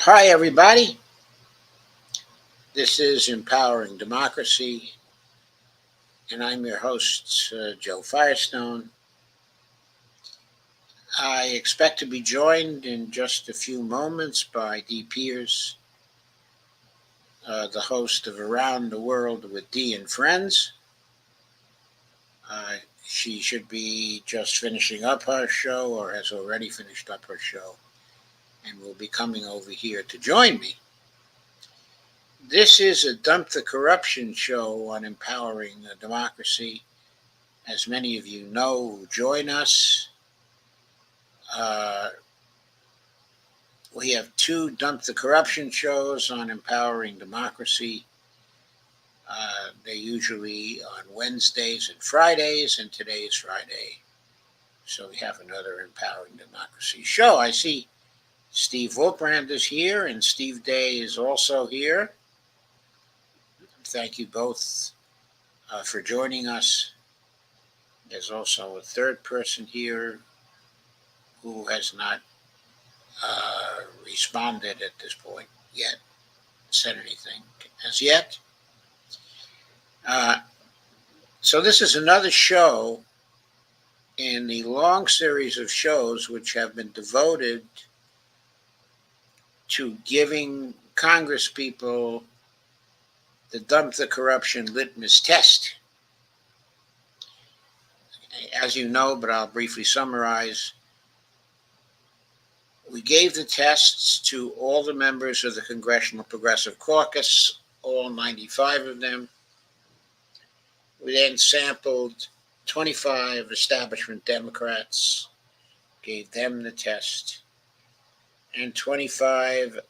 Hi, everybody. This is Empowering Democracy, and I'm your host, Joe Firestone. I expect to be joined in just a few moments by Dee Piers, the host of Around the World with Dee and Friends. She should be just finishing up her show or has already finished up her show and will be coming over here to join me. This is a Dump the Corruption show on empowering democracy. As many of you know who join us, we have two Dump the Corruption shows on empowering democracy. They're usually on Wednesdays and Fridays, and today is Friday. So we have another Empowering Democracy show. I see Steve Wolbrand is here, and Steve Day is also here. Thank you both for joining us. There's also a third person here who has not responded at this point yet, said anything as yet. So this is another show in the long series of shows which have been devoted to giving Congress people the Dump the Corruption litmus test. As you know, but I'll briefly summarize, we gave the tests to all the members of the Congressional Progressive Caucus, all 95 of them. We then sampled 25 establishment Democrats, gave them the test, and 25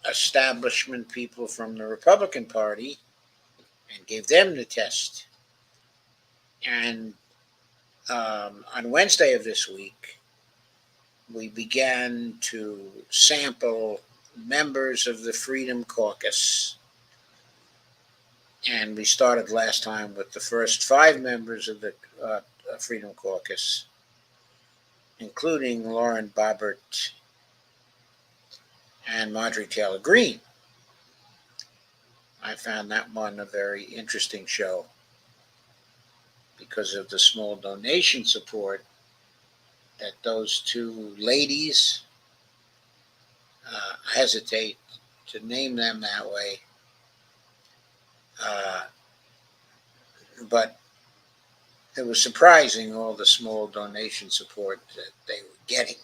establishment people from the Republican Party and gave them the test. And on Wednesday of this week, we began to sample members of the Freedom Caucus. And we started last time with the first 5 members of the Freedom Caucus, including Lauren Boebert and Marjorie Taylor Greene. I found that one a very interesting show because of the small donation support that those two ladies, hesitate to name them that way, but it was surprising all the small donation support that they were getting.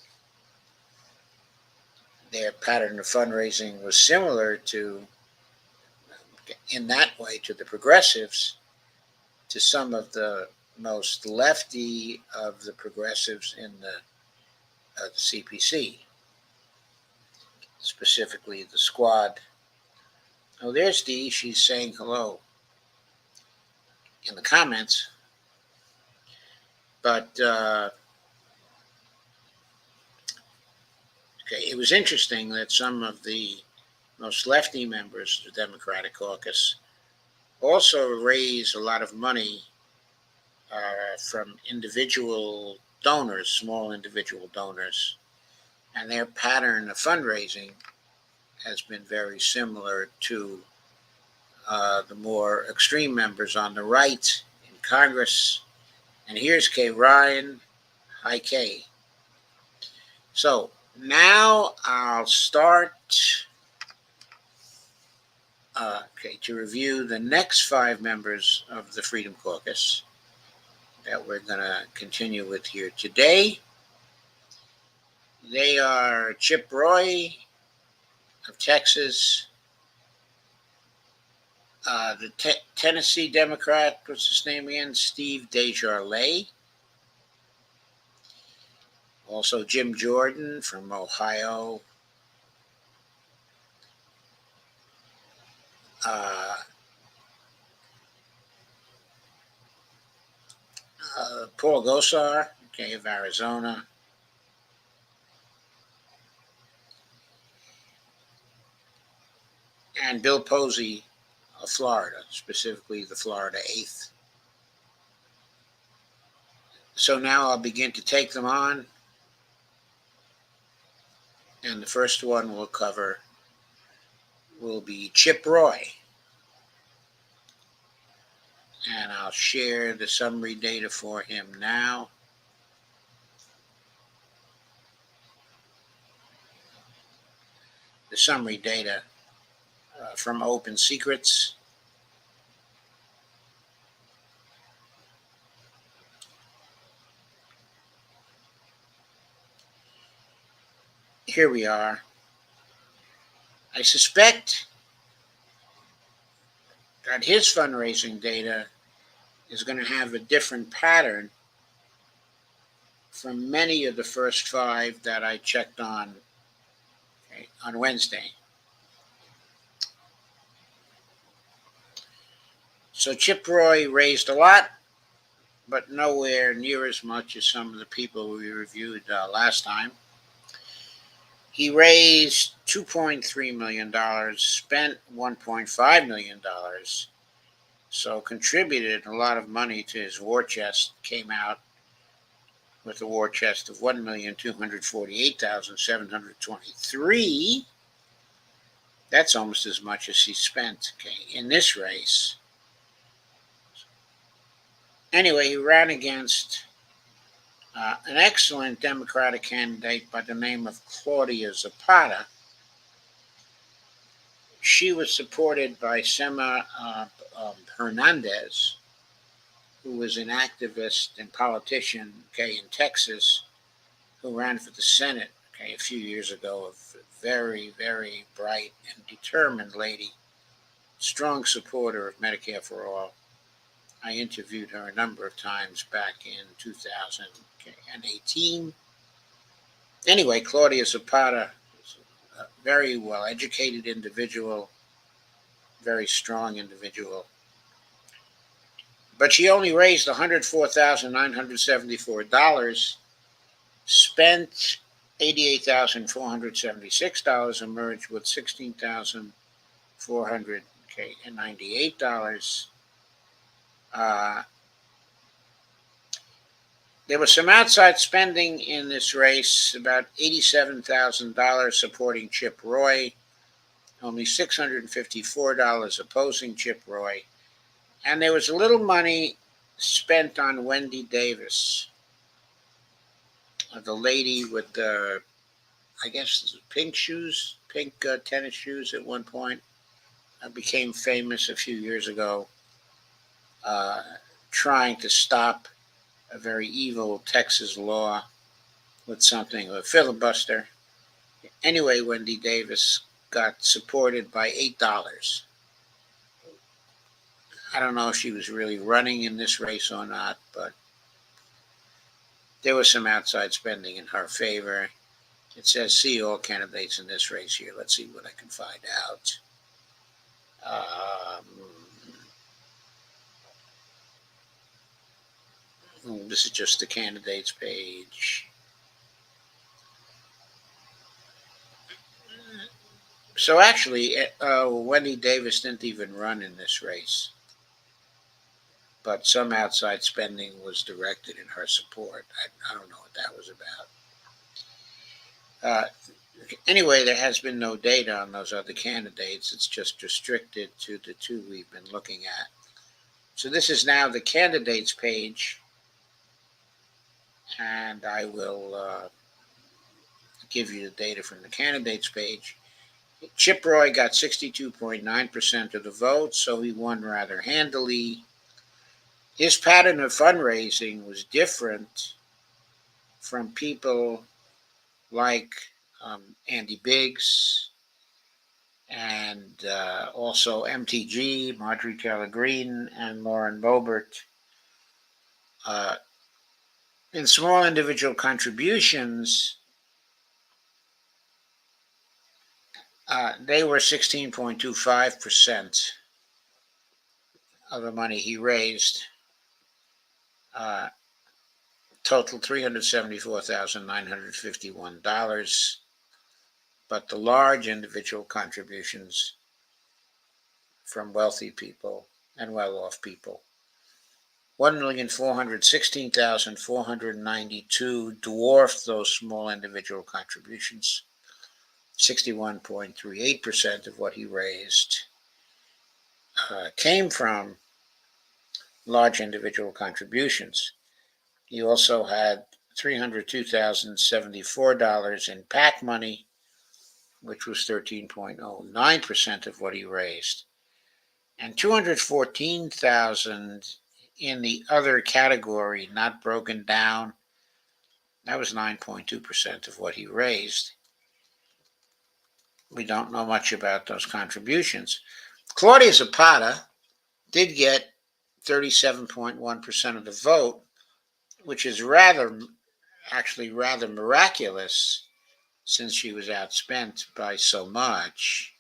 Their pattern of fundraising was similar to, in that way, to the progressives, to some of the most lefty of the progressives in the CPC, specifically the squad. Oh, there's Dee. She's saying hello in the comments. But okay, it was interesting that some of the most lefty members of the Democratic Caucus also raise a lot of money from individual donors, small individual donors, and their pattern of fundraising has been very similar to the more extreme members on the right in Congress. And here's Kay Ryan. Hi, Kay. So now I'll start to review the next 5 members of the Freedom Caucus that we're going to continue with here today. They are Chip Roy of Texas, the Tennessee Democrat, what's his name again? Steve Desjarlais. Also Jim Jordan from Ohio. Paul Gosar, okay, of Arizona. And Bill Posey of Florida, specifically the Florida 8th. So now I'll begin to take them on. And the first one will cover will be Chip Roy. And I'll share the summary data for him now. The summary data from Open Secrets. Here we are. I suspect that his fundraising data is going to have a different pattern from many of the first 5 that I checked on Wednesday. So Chip Roy raised a lot, but nowhere near as much as some of the people we reviewed last time. He raised $2.3 million, spent $1.5 million, so contributed a lot of money to his war chest, came out with a war chest of $1,248,723. That's almost as much as he spent in this race. Anyway, he ran against an excellent Democratic candidate by the name of Claudia Zapata. She was supported by Sema Hernandez, who was an activist and politician in Texas, who ran for the Senate a few years ago. A very, very bright and determined lady, strong supporter of Medicare for All. I interviewed her a number of times back in 2018. Anyway, Claudia Zapata is a very well-educated individual, very strong individual. But she only raised $104,974, spent $88,476, emerged with $16,498. There was some outside spending in this race, about $87,000 supporting Chip Roy, only $654 opposing Chip Roy, and there was a little money spent on Wendy Davis, the lady with the, I guess, pink shoes, pink tennis shoes at one point. Became famous a few years ago, trying to stop a very evil Texas law with something, a filibuster. Anyway, Wendy Davis got supported by $8. I don't know if she was really running in this race or not, but there was some outside spending in her favor. It says, see all candidates in this race here. Let's see what I can find out. This is just the candidates page. So actually, Wendy Davis didn't even run in this race, but some outside spending was directed in her support. I don't know what that was about. Anyway, there has been no data on those other candidates. It's just restricted to the 2 we've been looking at. So this is now the candidates page, and I will give you the data from the candidates page. Chip Roy got 62.9% of the vote, so he won rather handily. His pattern of fundraising was different from people like Andy Biggs and also MTG, Marjorie Taylor Greene, and Lauren Boebert. In small individual contributions, they were 16.25% of the money he raised. Total $374,951. But the large individual contributions from wealthy people and well-off people, $1,416,492, dwarfed those small individual contributions. 61.38% of what he raised came from large individual contributions. He also had $302,074 in PAC money, which was 13.09% of what he raised, and $214,000 in the other category, not broken down. That was 9.2% of what he raised. We don't know much about those contributions. Claudia Zapata did get 37.1% of the vote, which is rather miraculous since she was outspent by so much.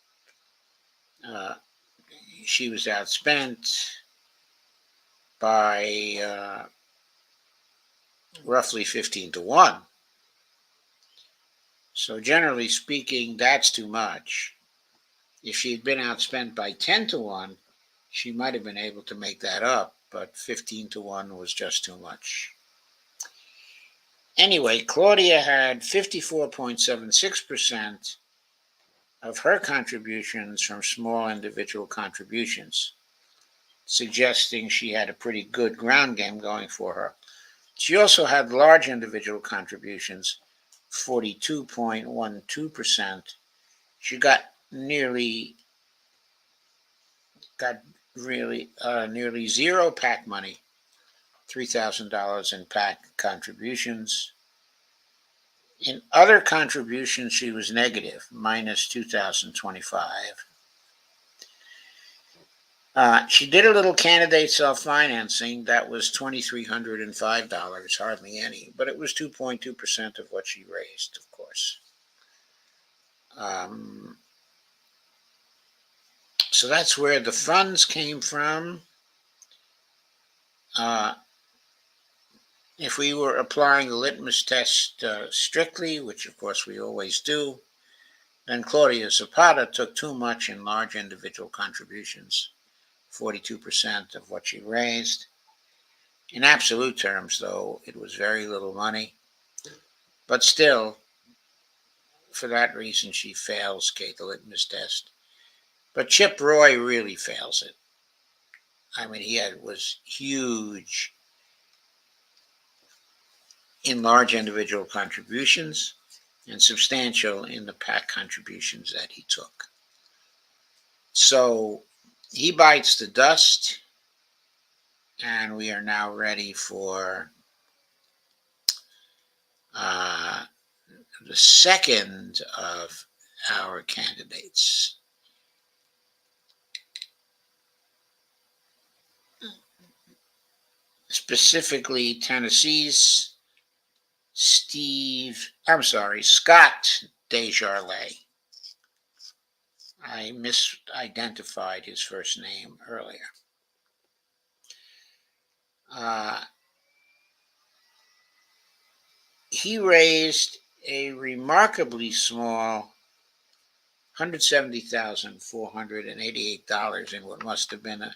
She was outspent by roughly 15 to 1. So generally speaking, that's too much. If she had been outspent by 10 to 1, she might have been able to make that up, but 15 to 1 was just too much. Anyway, Claudia had 54.76% of her contributions from small individual contributions, suggesting she had a pretty good ground game going for her. She also had large individual contributions, 42.12%. She got nearly zero PAC money, $3,000 in PAC contributions. In other contributions, she was negative, minus $2,025. She did a little candidate self-financing. That was $2,305, hardly any, but it was 2.2% of what she raised, of course. So that's where the funds came from. If we were applying the litmus test strictly, which of course we always do, then Claudia Zapata took too much in large individual contributions, 42% of what she raised. In absolute terms, though, it was very little money. But still, for that reason, she fails the litmus test. But Chip Roy really fails it. I mean, was huge in large individual contributions and substantial in the PAC contributions that he took. So he bites the dust, and we are now ready for the second of our candidates. Specifically, Tennessee's Scott Desjarlais. I misidentified his first name earlier. He raised a remarkably small $170,488 in what must have been a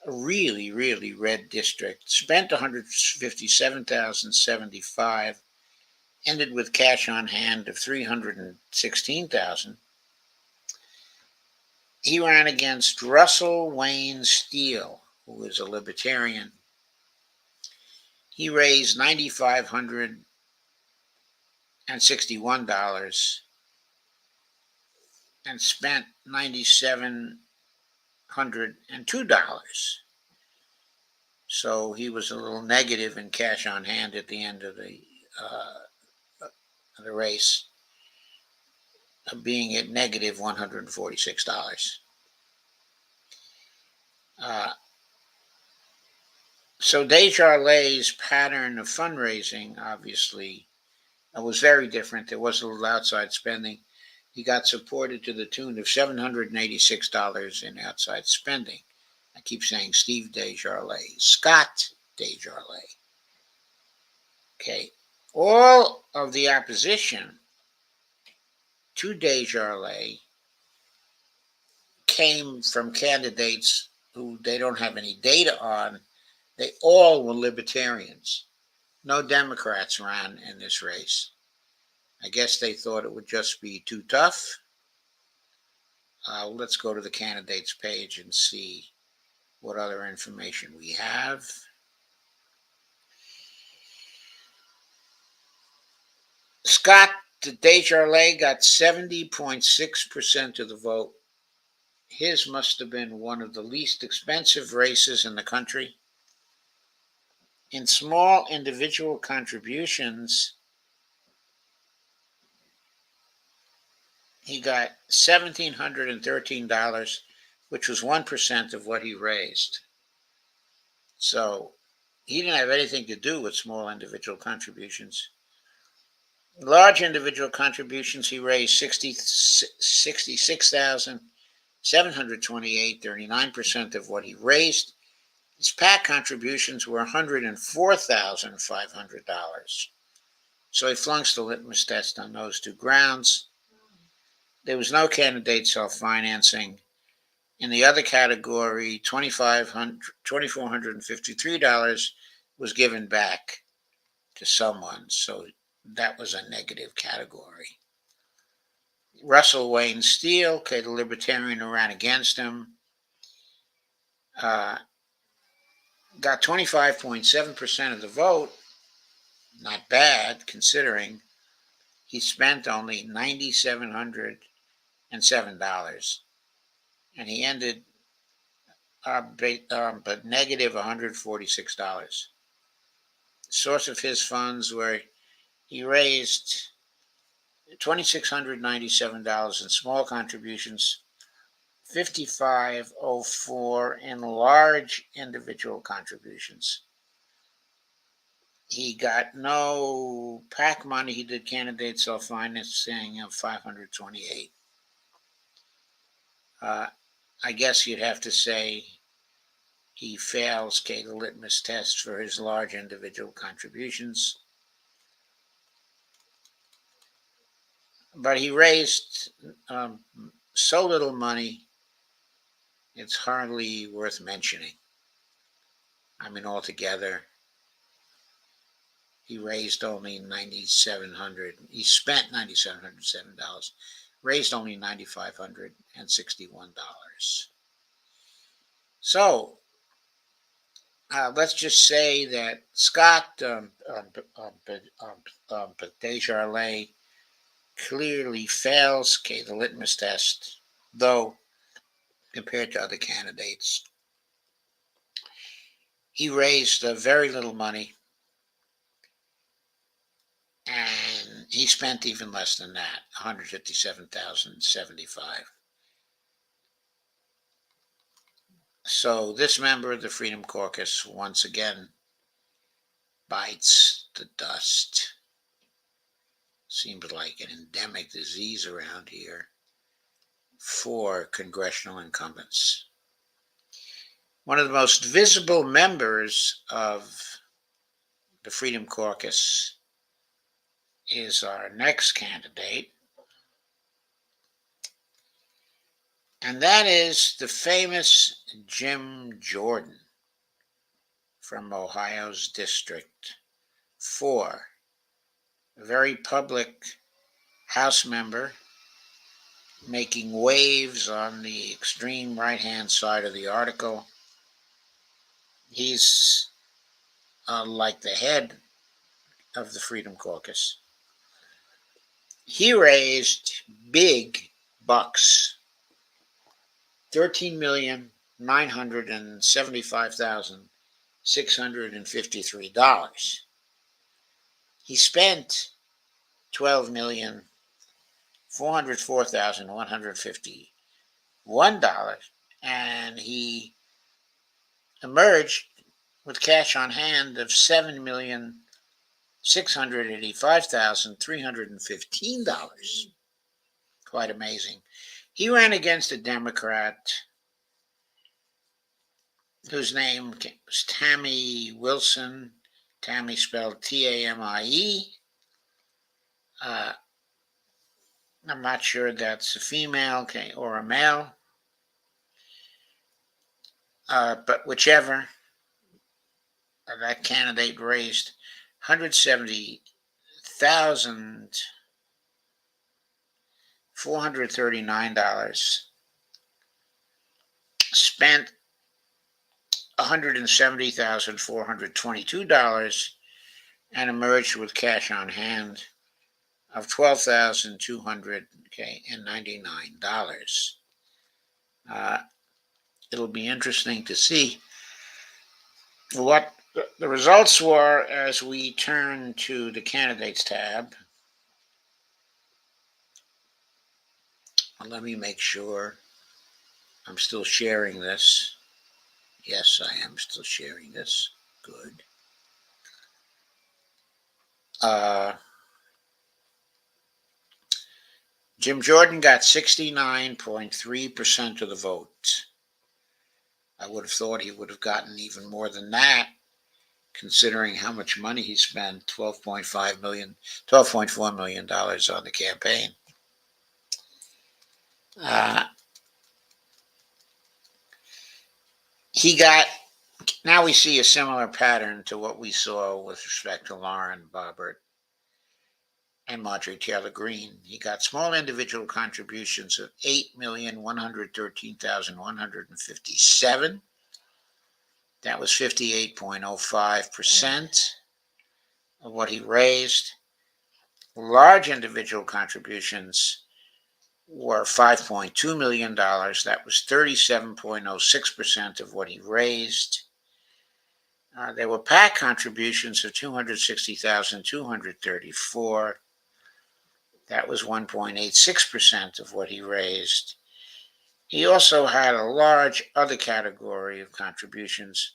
really, really red district. Spent $157,075, ended with cash on hand of $316,000. He ran against Russell Wayne Steele, who is a libertarian. He raised $9,561 and spent $9,702. So he was a little negative in cash on hand at the end of the race, being at negative $146. So Desjarlais' pattern of fundraising obviously was very different. There was a little outside spending. He got supported to the tune of $786 in outside spending. I keep saying Steve Desjarlais, Scott Desjarlais. Okay. All of the opposition to Desjarlais came from candidates who they don't have any data on. They all were libertarians. No Democrats ran in this race. I guess they thought it would just be too tough. Let's go to the candidates page and see what other information we have. Scott Desjarlais got 70.6% of the vote. His must have been one of the least expensive races in the country. In small individual contributions, he got $1,713, which was 1% of what he raised. So he didn't have anything to do with small individual contributions. Large individual contributions, he raised $66,728, 39% of what he raised. His PAC contributions were $104,500. So he flunks the litmus test on those two grounds. There was no candidate self-financing. In the other category, $2,453 was given back to someone. So that was a negative category. Russell Wayne Steele, the Libertarian who ran against him, got 25.7% of the vote. Not bad, considering he spent only $9,707. And he ended but negative $146. The source of his funds were he raised $2,697 in small contributions, $5,504 in large individual contributions. He got no PAC money. He did candidate self-financing of $528. I guess you'd have to say he fails the litmus test for his large individual contributions. But he raised so little money, it's hardly worth mentioning. I mean, altogether, he raised only $9,700. He spent $9,707, raised only $9,561. So let's just say that Scott Desjarlais clearly fails the litmus test, though compared to other candidates, he raised very little money, and he spent even less than that, $157,075. So this member of the Freedom Caucus once again bites the dust. Seems like an endemic disease around here for congressional incumbents. One of the most visible members of the Freedom Caucus is our next candidate, and that is the famous Jim Jordan from Ohio's District 4, a very public House member making waves on the extreme right-hand side of the article. He's like the head of the Freedom Caucus. He raised big bucks, $13,975,653. He spent $12,404,151, and he emerged with cash on hand of $7,685,315. Quite amazing. He ran against a Democrat whose name was Tammy Wilson. Tammy spelled Tamie. I'm not sure that's a female or a male, but whichever, that candidate raised $170,000 $439, spent $170,422, and emerged with cash on hand of $12,299. It'll be interesting to see what the results were as we turn to the candidates tab. Let me make sure I'm still sharing this. Yes, I am still sharing this. Good. Jim Jordan got 69.3% of the vote. I would have thought he would have gotten even more than that, considering how much money he spent, $12.4 million on the campaign. Now we see a similar pattern to what we saw with respect to Lauren Boebert and Marjorie Taylor Greene. He got small individual contributions of $8,113,157. That was 58.05% of what he raised. Large individual contributions were $5.2 million. That was 37.06% of what he raised. There were PAC contributions of $260,234. That was 1.86% of what he raised. He also had a large other category of contributions,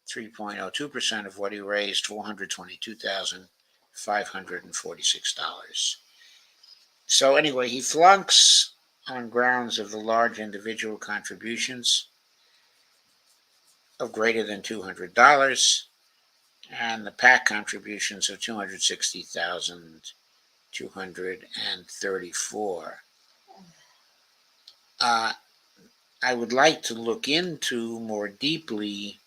3.02% of what he raised, $422,546. So anyway, he flunks on grounds of the large individual contributions of greater than $200 and the PAC contributions of $260,234. I would like to look into more deeply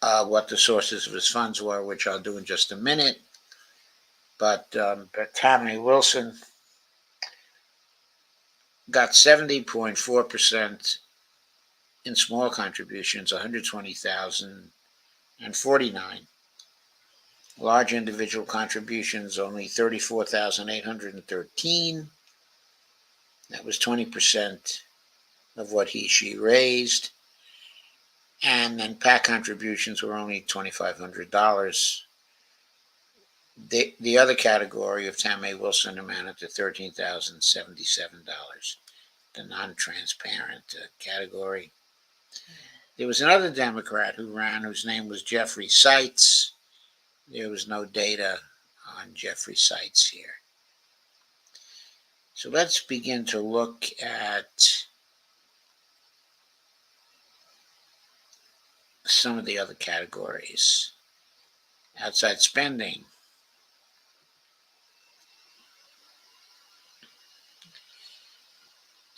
what the sources of his funds were, which I'll do in just a minute. But Tammy Wilson got 70.4% in small contributions, $120,049. Large individual contributions, only $34,813. That was 20% of what she raised. And then PAC contributions were only $2,500. The other category of Tammy Wilson amounted to $13,077, the non-transparent category. There was another Democrat who ran whose name was Jeffrey Seitz. There was no data on Jeffrey Seitz here. So let's begin to look at some of the other categories. Outside spending.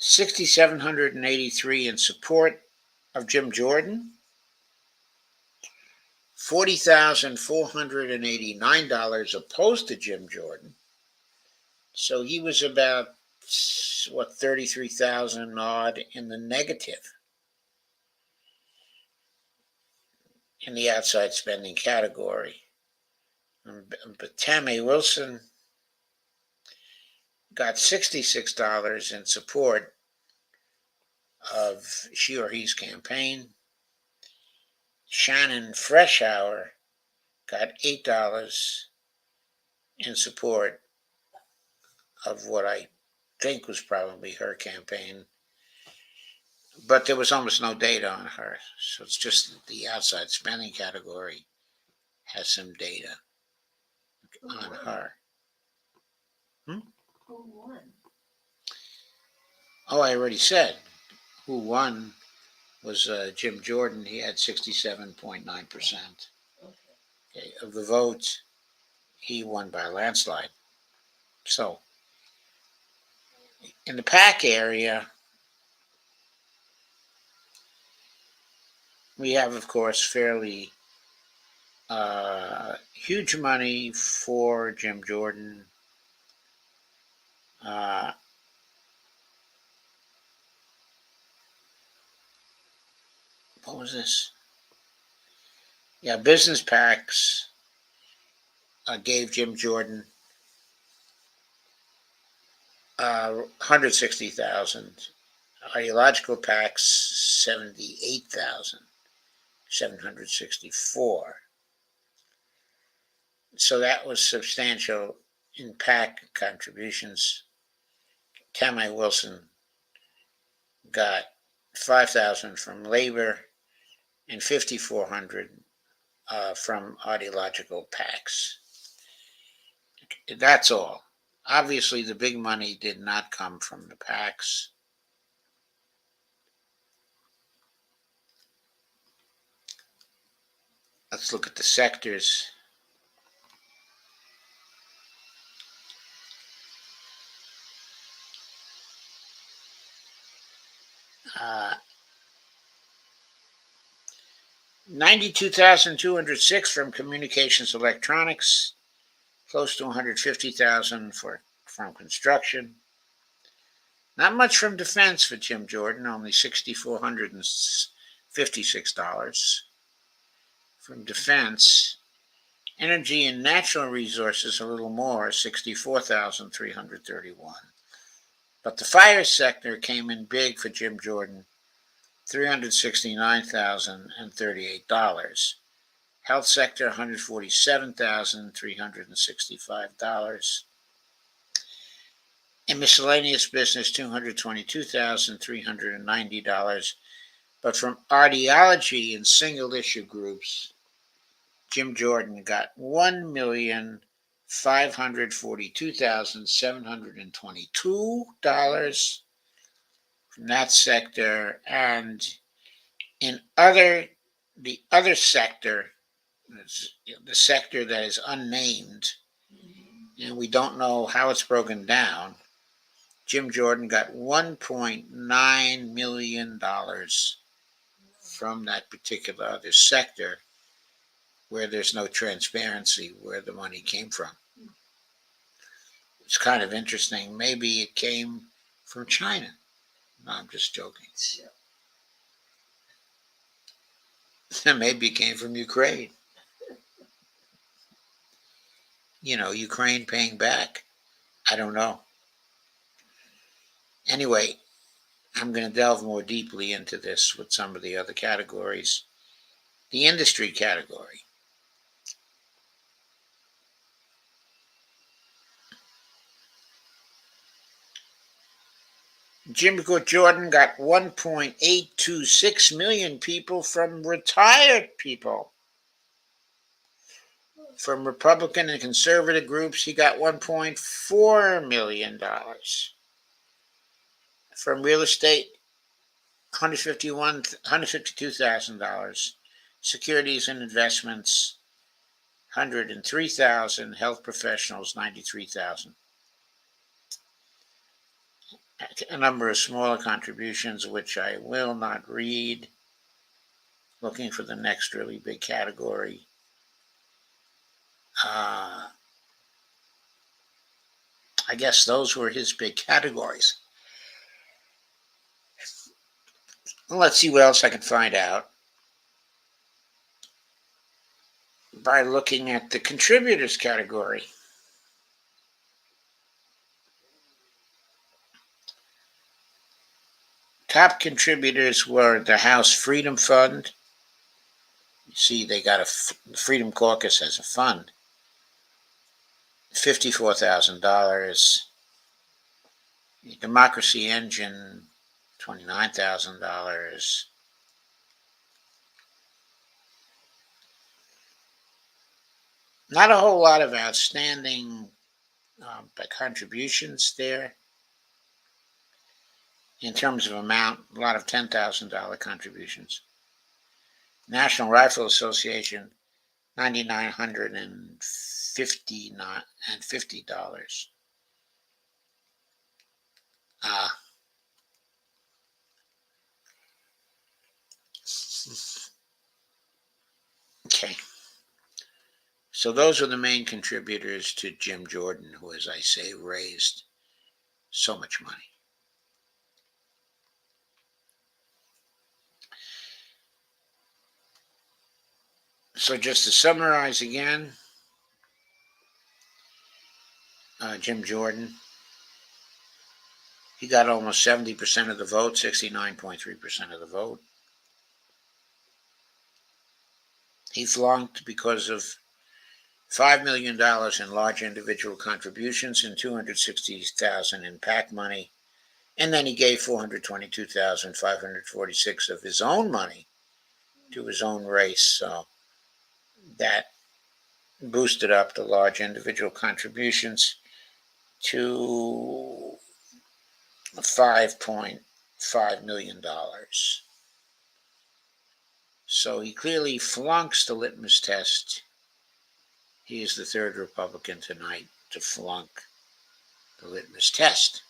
$6,783 in support of Jim Jordan, $40,489 opposed to Jim Jordan. So he was about, 33,000 odd in the negative in the outside spending category. But Tammy Wilson got $66 in support of she or his campaign. Shannon Freshour got $8 in support of what I think was probably her campaign. But there was almost no data on her. So it's just the outside spending category has some data on her. Who won? Oh, I already said who won was Jim Jordan. He had 67.9%. Okay, of the votes. He won by a landslide. So in the PAC area, we have, of course, fairly huge money for Jim Jordan. Uh, what was this? Yeah, business packs gave Jim Jordan 160,000. Ideological packs 78,764. So that was substantial in PAC contributions. Tammy Wilson got 5,000 from labor and 5,400 from ideological PACs. That's all. Obviously, the big money did not come from the PACs. Let's look at the sectors. Uh, 92,206 from communications electronics, close to 150,000 from construction. Not much from defense for Jim Jordan, only $6,456 from defense. Energy and natural resources a little more, 64,331. But the fire sector came in big for Jim Jordan, $369,038. Health sector, $147,365. In miscellaneous business, $222,390. But from ideology and single issue groups, Jim Jordan got $1,542,722 from that sector. And in the other sector, the sector that is unnamed, and we don't know how it's broken down, Jim Jordan got $1.9 million from that particular other sector where there's no transparency where the money came from. It's kind of interesting. Maybe it came from China. No, I'm just joking. Maybe it came from Ukraine. Ukraine paying back. I don't know. Anyway, I'm going to delve more deeply into this with some of the other categories. The industry category. Jim Jordan got 1.826 million people from retired people. From Republican and conservative groups, he got $1.4 million. From real estate, $152,000. Securities and investments, $103,000. Health professionals, $93,000. A number of smaller contributions, which I will not read. Looking for the next really big category. I guess those were his big categories. Let's see what else I can find out by looking at the contributors category. Top contributors were the House Freedom Fund. You see, they got the Freedom Caucus as a fund. $54,000. The Democracy Engine, $29,000. Not a whole lot of outstanding contributions there. In terms of amount, a lot of $10,000 contributions. National Rifle Association, $9,950. Okay. So those are the main contributors to Jim Jordan, who, as I say, raised So much money. So just to summarize again, Jim Jordan, he got almost 70% of the vote, 69.3% of the vote. He flunked because of $5 million in large individual contributions and $260,000 in PAC money. And then he gave $422,546 of his own money to his own race. So that boosted up the large individual contributions to $5.5 million. So he clearly flunks the litmus test. He is the third Republican tonight to flunk the litmus test.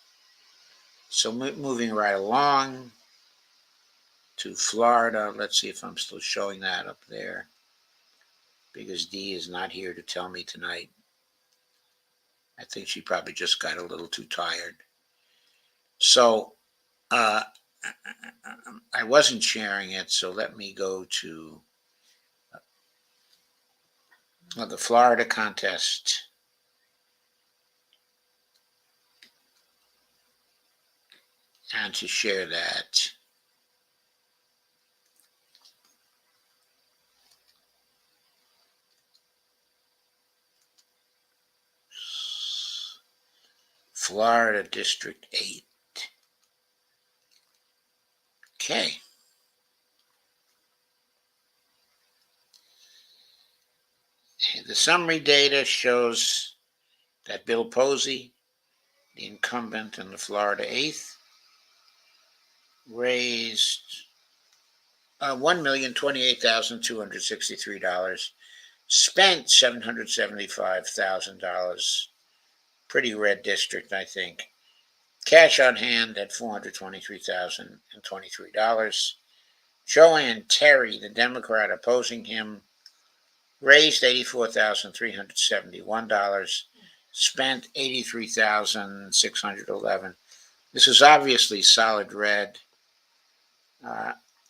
So moving right along to Florida. Let's see if I'm still showing that up there, because Dee is not here to tell me tonight. I think she probably just got a little too tired. So I wasn't sharing it, so let me go to the Florida contest. And to share that. Florida District 8. Okay. The summary data shows that Bill Posey, the incumbent in the Florida 8th, raised $1,028,263, spent $775,000. Pretty red district, I think. Cash on hand at $423,023. Joanne Terry, the Democrat opposing him, raised $84,371, spent $83,611. This is obviously solid red.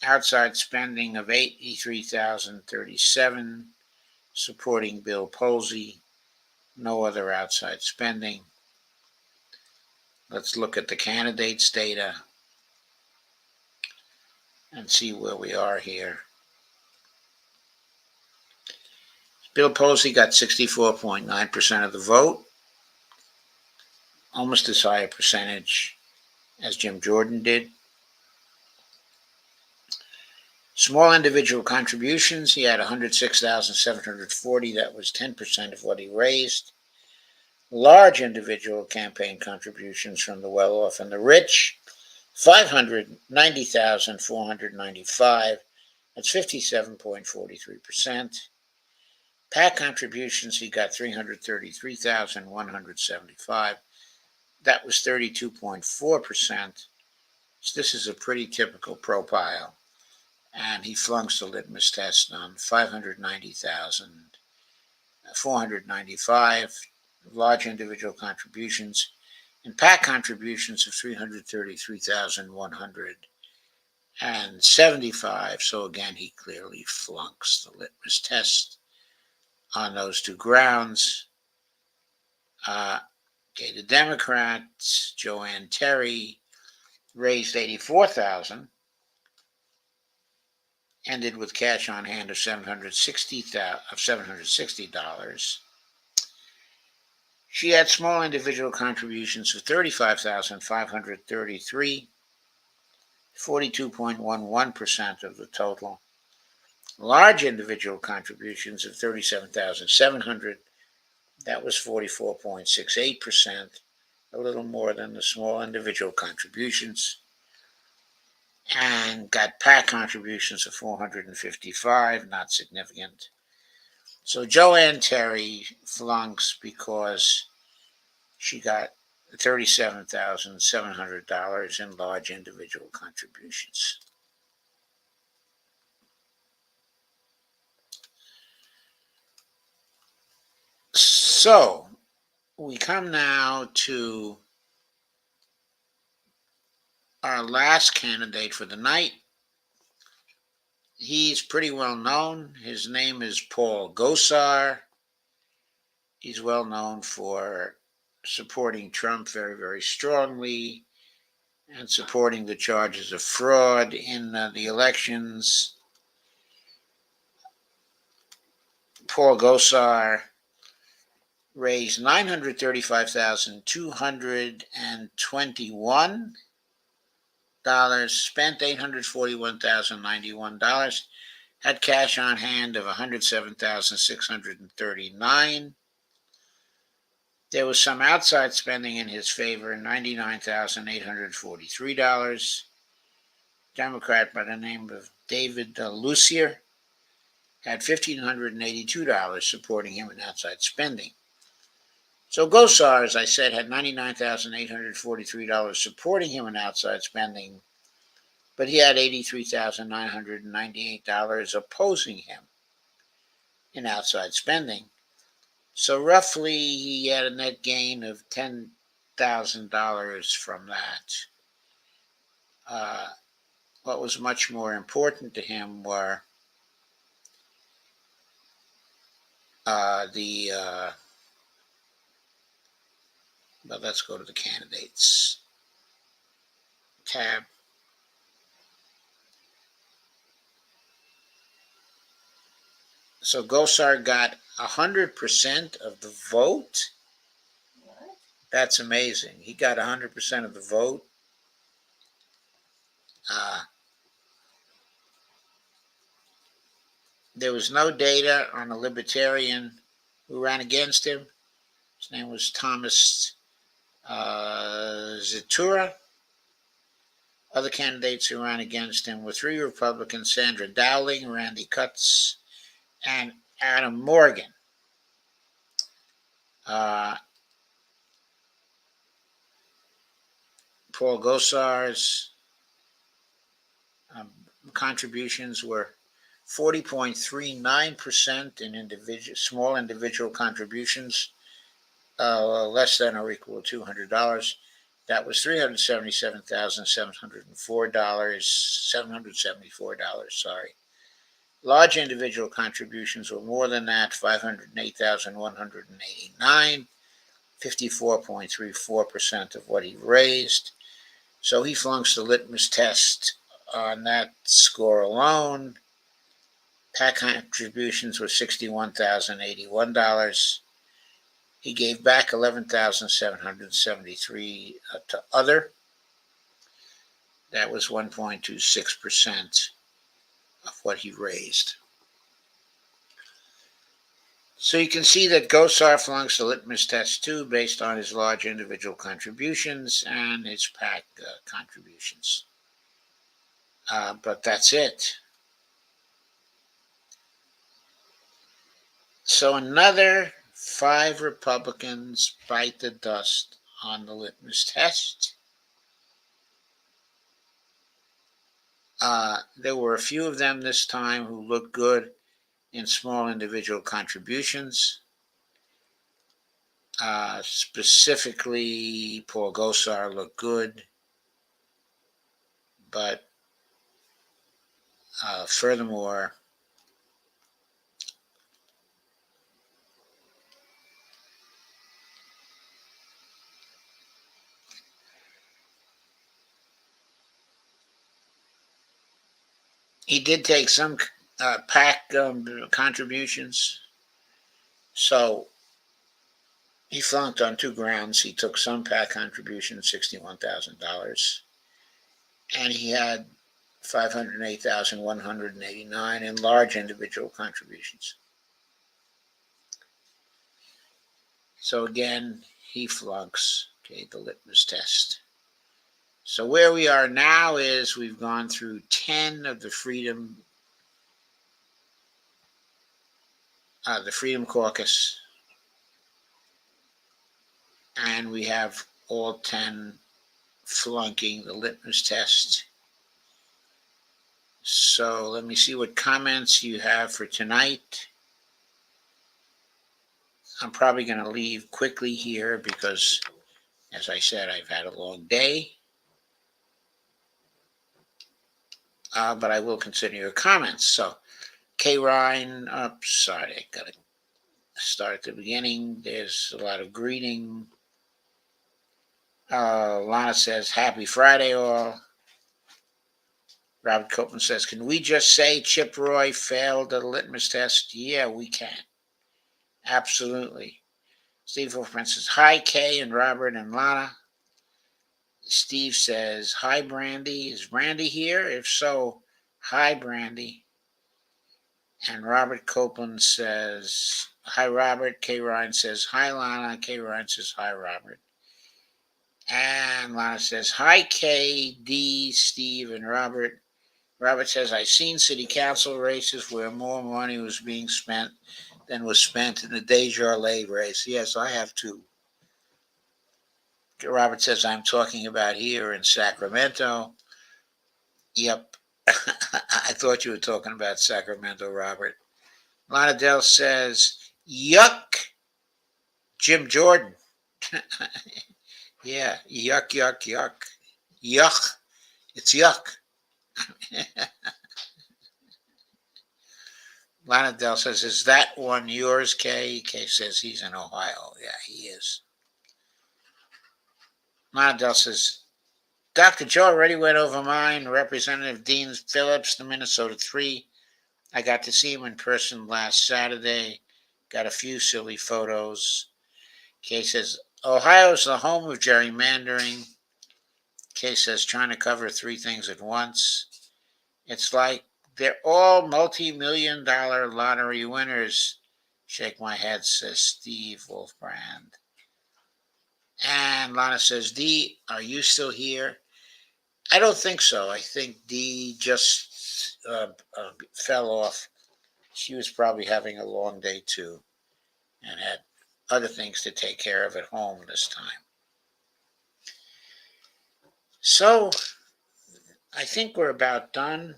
Outside spending of $83,037, supporting Bill Posey. No other outside spending. Let's look at the candidates' data and see where we are here. Bill Posey got 64.9% of the vote, almost as high a percentage as Jim Jordan did. Small individual contributions, he had 106,740. That was 10% of what he raised. Large individual campaign contributions from the well-off and the rich, 590,495. That's 57.43%. PAC contributions, he got 333,175. That was 32.4%. So this is a pretty typical profile. And he flunks the litmus test on 590,495 large individual contributions and PAC contributions of 333,175. So again, he clearly flunks the litmus test on those two grounds. The Democrats, Joanne Terry, raised $84,000. Ended with cash on hand of $760. She had small individual contributions of $35,533, 42.11% of the total. Large individual contributions of $37,700. That was 44.68%, a little more than the small individual contributions. And got PAC contributions of $455, not significant. So Joanne Terry flunks because she got $37,700 in large individual contributions. So we come now to our last candidate for the night. He's pretty well known. His name is Paul Gosar. He's well known for supporting Trump very, very strongly and supporting the charges of fraud in the elections. Paul Gosar raised $935,221, spent $841,091, had cash on hand of $107,639. There was some outside spending in his favor, $99,843. Democrat by the name of David Lucier had $1,582 supporting him in outside spending. So Gosar, as I said, had $99,843 supporting him in outside spending, but he had $83,998 opposing him in outside spending. So roughly he had a net gain of $10,000 from that. What was much more important to him were well, let's go to the candidates tab. So Gosar got 100% of the vote. What? That's amazing. He got 100% of the vote. There was no data on a libertarian who ran against him. His name was Thomas Zitura. Other candidates who ran against him were 3 Republicans: Sandra Dowling, Randy Cutts, and Adam Morgan. Paul Gosar's contributions were 40.39% in small individual contributions, less than or equal to $200. That was $377,774. Sorry. Large individual contributions were more than that, $508,189, 54.34% of what he raised. So he flunks the litmus test on that score alone. PAC contributions were $61,081. He gave back $11,773 to other. That was 1.26% of what he raised. So you can see that Gosar flunks the litmus test too, based on his large individual contributions and his PAC contributions. But that's it. So another 5 Republicans bite the dust on the litmus test. There were a few of them this time who looked good in small individual contributions. Specifically, Paul Gosar looked good, but furthermore, he did take some PAC contributions. So he flunked on 2 grounds. He took some PAC contributions, $61,000, and he had $508,189 in large individual contributions. So again, he flunks the litmus test. So where we are now is we've gone through 10 of the Freedom Caucus, and we have all 10 flunking the litmus test. So let me see what comments you have for tonight. I'm probably going to leave quickly here because, as I said, I've had a long day. but I will consider your comments. So, K. Ryan, sorry, I got to start at the beginning. There's a lot of greeting. Lana says, Happy Friday, all. Robert Copeland says, Can we just say Chip Roy failed the litmus test? Yeah, we can. Absolutely. Steve Wolfman says, Hi, Kay and Robert and Lana. Steve says, Hi, Brandy. Is Brandy here? If so, hi, Brandy. And Robert Copeland says, Hi, Robert. Kay Ryan says, Hi, Lana. Kay Ryan says, Hi, Robert. And Lana says, Hi, Kay, D, Steve, and Robert. Robert says, I've seen city council races where more money was being spent than was spent in the Desjarlais race. Yes, I have too. Robert says, I'm talking about here in Sacramento. Yep. I thought you were talking about Sacramento, Robert. Lana Dell says, Yuck, Jim Jordan. Yeah, yuck, yuck, yuck. Yuck. It's yuck. Lana Dell says, Is that one yours, Kay? Kay says he's in Ohio. Yeah, he is. Lana Dell says, Dr. Joe already went over mine. Representative Dean Phillips, the Minnesota 3. I got to see him in person last Saturday. Got a few silly photos. Kay says, Ohio's the home of gerrymandering. Kay says, trying to cover 3 things at once. It's like they're all multi-million-dollar lottery winners. Shake my head, says Steve Wolfbrand. And Lana says, Dee, are you still here? I don't think so. I think Dee just fell off. She was probably having a long day too and had other things to take care of at home this time. So I think we're about done.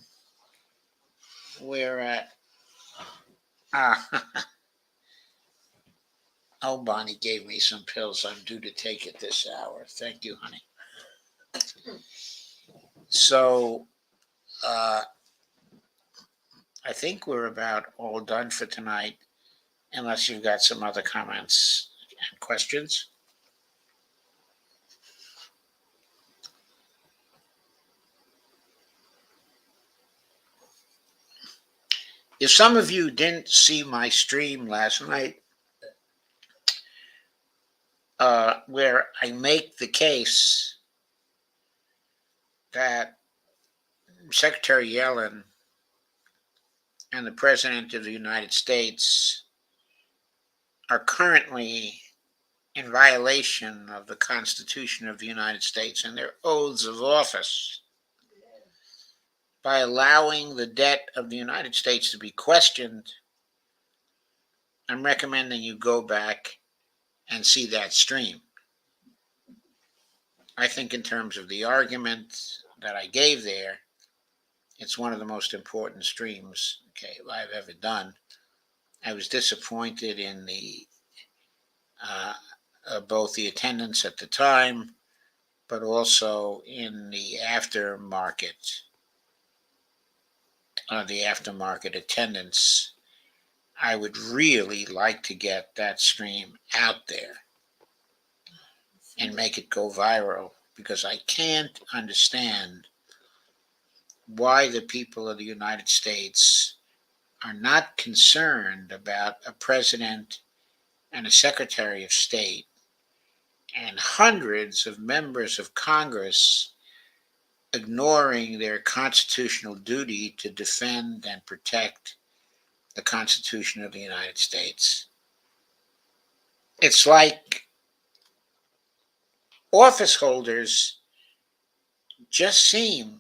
We're at oh, Bonnie gave me some pills. I'm due to take it this hour. Thank you, honey. So I think we're about all done for tonight, unless you've got some other comments and questions. If some of you didn't see my stream last night, where I make the case that Secretary Yellen and the President of the United States are currently in violation of the Constitution of the United States and their oaths of office by allowing the debt of the United States to be questioned, I'm recommending you go back and see that stream. I think in terms of the argument that I gave there, it's one of the most important streams I've ever done. I was disappointed in the both the attendance at the time, but also in the aftermarket attendance. I would really like to get that stream out there and make it go viral, because I can't understand why the people of the United States are not concerned about a president and a secretary of state and hundreds of members of Congress ignoring their constitutional duty to defend and protect the Constitution of the United States. It's like office holders just seem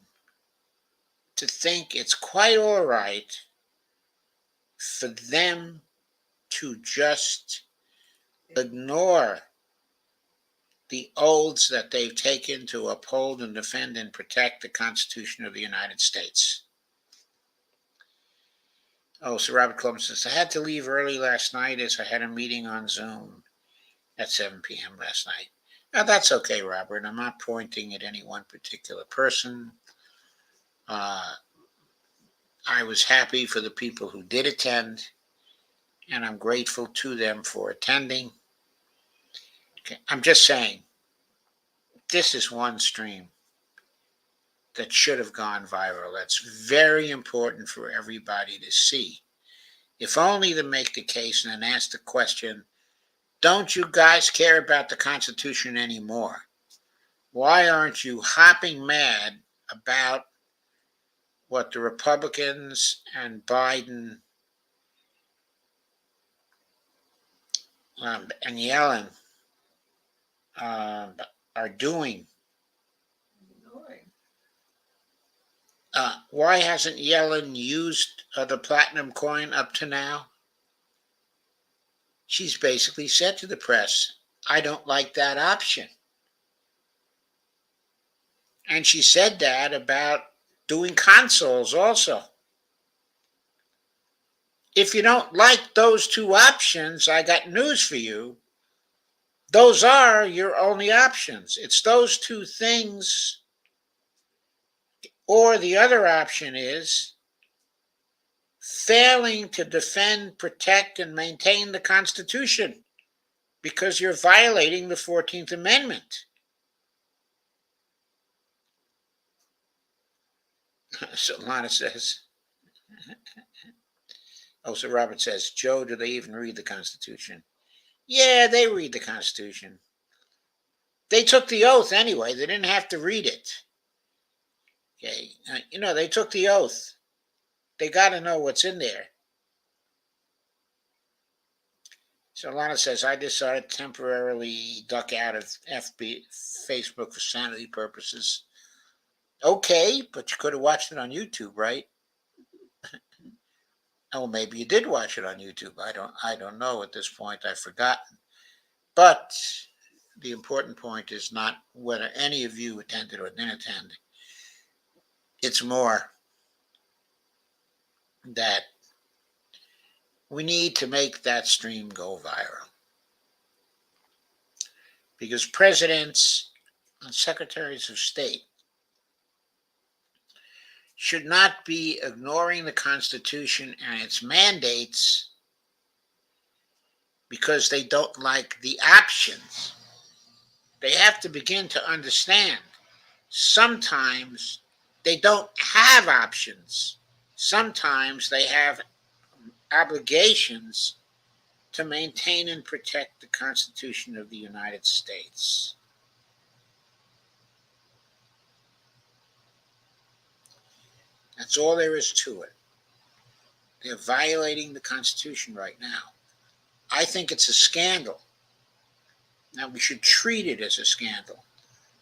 to think it's quite all right for them to just ignore the oaths that they've taken to uphold and defend and protect the Constitution of the United States. Oh, so Robert Coleman says, I had to leave early last night as I had a meeting on Zoom at 7 p.m. last night. Now, that's okay, Robert. I'm not pointing at any one particular person. I was happy for the people who did attend, and I'm grateful to them for attending. Okay, I'm just saying, this is one stream that should have gone viral. That's very important for everybody to see. If only to make the case and then ask the question, don't you guys care about the Constitution anymore? Why aren't you hopping mad about what the Republicans and Biden and Yellen are doing? Why hasn't Yellen used the platinum coin up to now? She's basically said to the press, I don't like that option. And she said that about doing consoles also. If you don't like those two options, I got news for you. Those are your only options. It's those two things. Or the other option is failing to defend, protect, and maintain the Constitution because you're violating the 14th Amendment. So Lana says, so Robert says, Joe, do they even read the Constitution? Yeah, they read the Constitution. They took the oath anyway. They didn't have to read it. Okay, they took the oath. They got to know what's in there. So Lana says, I decided to temporarily duck out of Facebook for sanity purposes. Okay, but you could have watched it on YouTube, right? Oh, maybe you did watch it on YouTube. I don't know at this point. I've forgotten. But the important point is not whether any of you attended or didn't attend. It's more that we need to make that stream go viral. Because presidents and secretaries of state should not be ignoring the Constitution and its mandates because they don't like the options. They have to begin to understand sometimes they don't have options. Sometimes they have obligations to maintain and protect the Constitution of the United States. That's all there is to it. They're violating the Constitution right now. I think it's a scandal. Now, we should treat it as a scandal.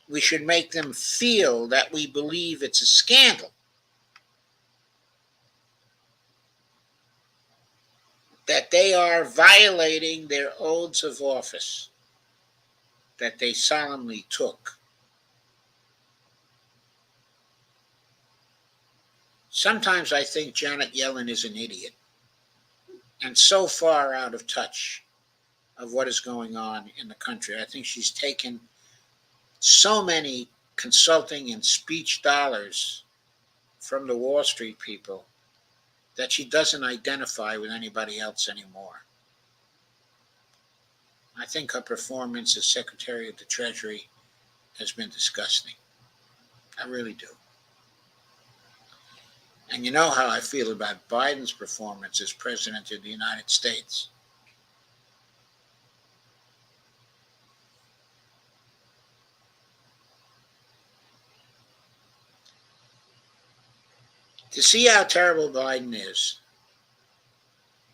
We should make them feel that we believe it's a scandal. That they are violating their oaths of office that they solemnly took. Sometimes I think Janet Yellen is an idiot and so far out of touch of what is going on in the country. I think she's taken so many consulting and speech dollars from the Wall Street people that she doesn't identify with anybody else anymore. I think her performance as Secretary of the Treasury has been disgusting. I really do. And you know how I feel about Biden's performance as President of the United States. To see how terrible Biden is,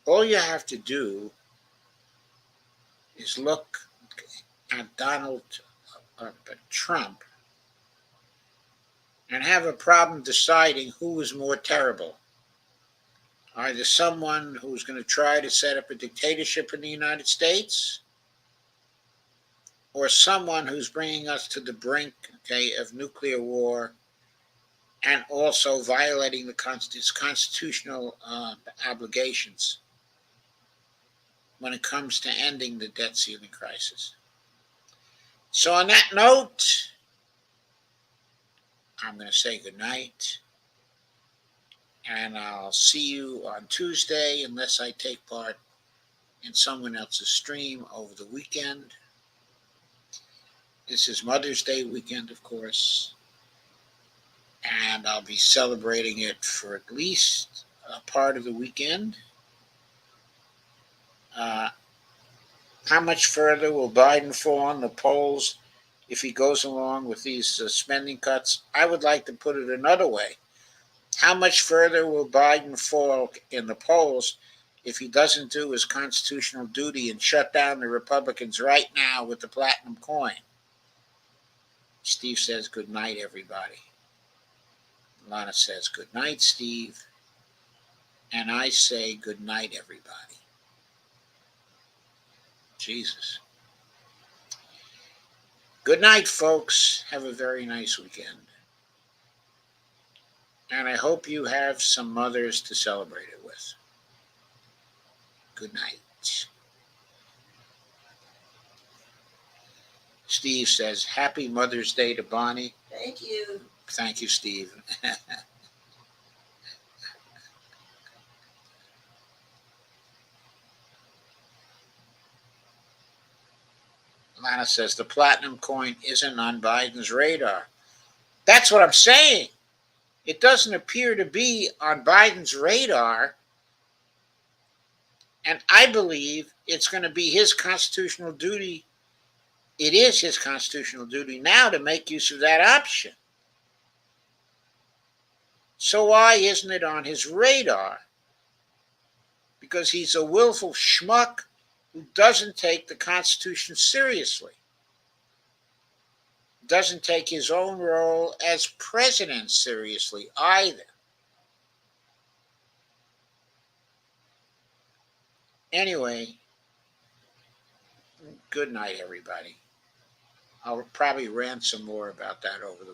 all you have to do is look at Donald Trump and have a problem deciding who is more terrible. Either someone who's going to try to set up a dictatorship in the United States, or someone who's bringing us to the brink, of nuclear war and also violating the constitutional obligations when it comes to ending the debt ceiling crisis. So on that note, I'm going to say good night And I'll see you on Tuesday unless I take part in someone else's stream over the weekend. This is Mother's Day weekend, of course, and I'll be celebrating it for at least a part of the weekend. How much further will Biden fall in the polls if he goes along with these spending cuts? I would like to put it another way. How much further will Biden fall in the polls if he doesn't do his constitutional duty and shut down the Republicans right now with the platinum coin? Steve says, good night, everybody. Lana says, good night, Steve. And I say, good night, everybody. Jesus. Good night, folks. Have a very nice weekend. And I hope you have some mothers to celebrate it with. Good night. Steve says, happy Mother's Day to Bonnie. Thank you. Thank you, Steve. Lana says, the platinum coin isn't on Biden's radar. That's what I'm saying. It doesn't appear to be on Biden's radar. And I believe it's going to be his constitutional duty. It is his constitutional duty now to make use of that option. So why isn't it on his radar? Because he's a willful schmuck who doesn't take the Constitution seriously. Doesn't take his own role as president seriously either. Anyway, good night, everybody. I'll probably rant some more about that over the